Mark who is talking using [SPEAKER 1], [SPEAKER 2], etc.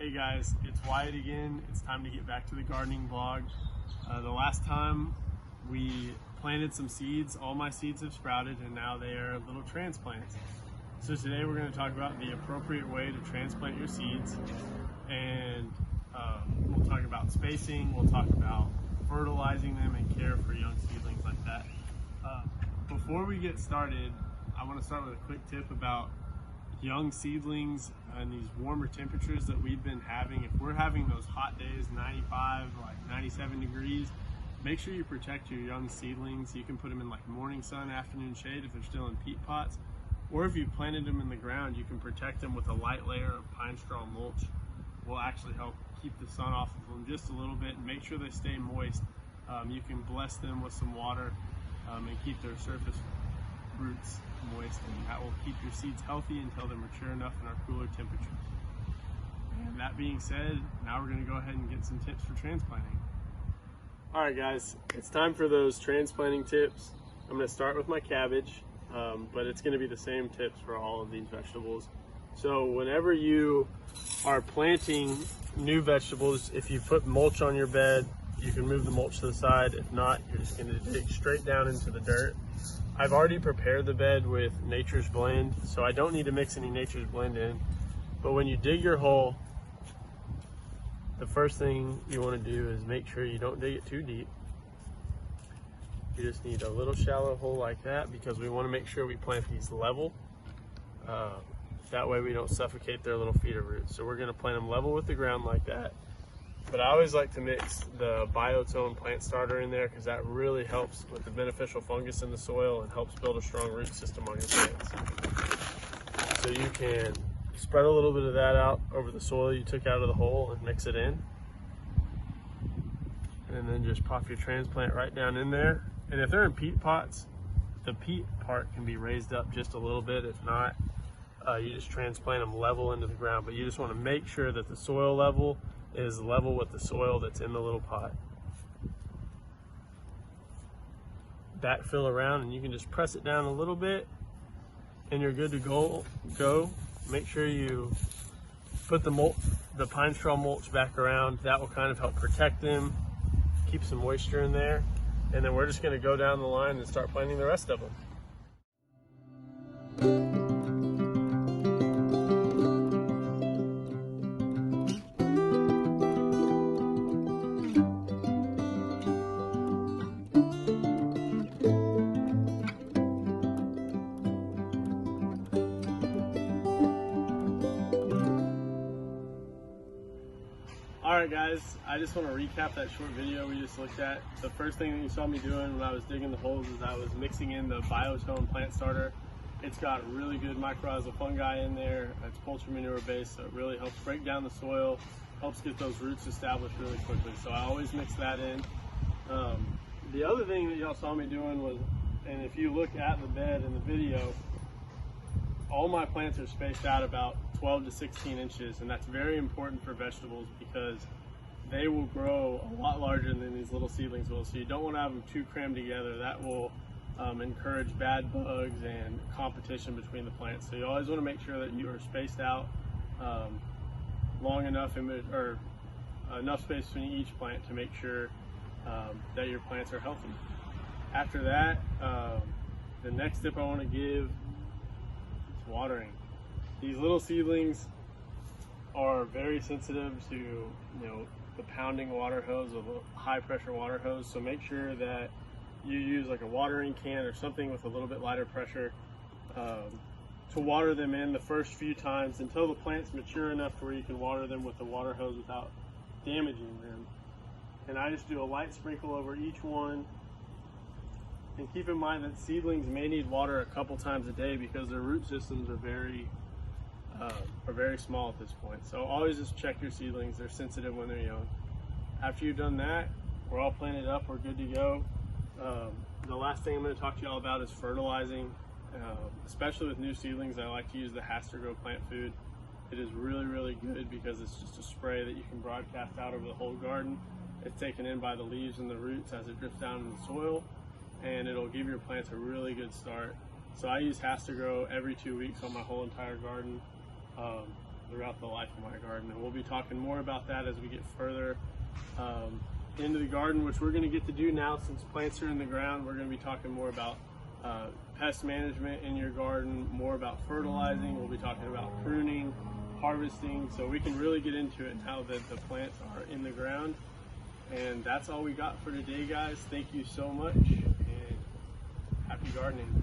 [SPEAKER 1] Hey guys, it's Wyatt again. It's time to get back to the gardening vlog. The last time we planted some seeds, all my seeds have sprouted and now they are little transplants. So today we're going to talk about the appropriate way to transplant your seeds, and we'll talk about spacing, we'll talk about fertilizing them and care for young seedlings like that. Before we get started, I want to start with a quick tip about young seedlings and these warmer temperatures that we've been having. If we're having those hot days, 95, like 97 degrees, make sure you protect your young seedlings. You can put them in like morning sun, afternoon shade if they're still in peat pots, or if you've planted them in the ground, you can protect them with a light layer of pine straw mulch. Will actually help keep the sun off of them just a little bit and make sure they stay moist. You can bless them with some water and keep their surface roots moist, and that will keep your seeds healthy until they're mature enough in our cooler temperatures. And that being said, now we're going to go ahead and get some tips for transplanting. Alright guys, it's time for those transplanting tips. I'm going to start with my cabbage, but it's going to be the same tips for all of these vegetables. So whenever you are planting new vegetables, if you put mulch on your bed, you can move the mulch to the side. If not, you're just going to dig straight down into the dirt. I've already prepared the bed with Nature's Blend, so I don't need to mix any Nature's Blend in. But when you dig your hole, the first thing you want to do is make sure you don't dig it too deep. You just need a little shallow hole like that because we want to make sure we plant these level. That way we don't suffocate their little feeder roots. So we're going to plant them level with the ground like that. But I always like to mix the biotone plant starter in there because that really helps with the beneficial fungus in the soil and helps build a strong root system on your plants. So you can spread a little bit of that out over the soil you took out of the hole and mix it in. And then just pop your transplant right down in there. And if they're in peat pots, the peat part can be raised up just a little bit. If not, you just transplant them level into the ground. But you just want to make sure that the soil level is level with the soil that's in the little pot. Backfill around and you can just press it down a little bit and you're good to go. Make sure you put the pine straw mulch back around. That will kind of help protect them, keep some moisture in there. And then we're just going to go down the line and start planting the rest of them. Alright guys, I just want to recap that short video we just looked at. The first thing that you saw me doing when I was digging the holes is I was mixing in the biotone plant starter. It's got really good mycorrhizal fungi in there. It's poultry manure based, so it really helps break down the soil, helps get those roots established really quickly. So I always mix that in. The other thing that y'all saw me doing was, and if you look at the bed in the video, all my plants are spaced out about 12 to 16 inches, and that's very important for vegetables because they will grow a lot larger than these little seedlings will. So you don't want to have them too crammed together. That will encourage bad bugs and competition between the plants. So you always want to make sure that you are spaced out long enough, or enough space between each plant to make sure that your plants are healthy. After that, the next tip I want to give is watering. These little seedlings are very sensitive to, the pounding water hose or the high pressure water hose. So make sure that you use like a watering can or something with a little bit lighter pressure to water them in the first few times until the plant's mature enough to where you can water them with the water hose without damaging them. And I just do a light sprinkle over each one. And keep in mind that seedlings may need water a couple times a day because their root systems are very small at this point. So always just check your seedlings. They're sensitive when they're young. After you've done that, we're all planted up, we're good to go. The last thing I'm going to talk to you all about is fertilizing. Especially with new seedlings, I like to use the Grow plant food. It is really, really good because it's just a spray that you can broadcast out over the whole garden. It's taken in by the leaves and the roots as it drifts down in the soil, and it'll give your plants a really good start. So I use Grow every 2 weeks on my whole entire garden. throughout the life of my garden. And we'll be talking more about that as we get further into the garden, which we're going to get to do now since plants are in the ground. We're going to be talking more about pest management in your garden, more about fertilizing. We'll be talking about pruning, harvesting, so we can really get into it now that the plants are in the ground. And that's all we got for today, guys. Thank you so much, and happy gardening.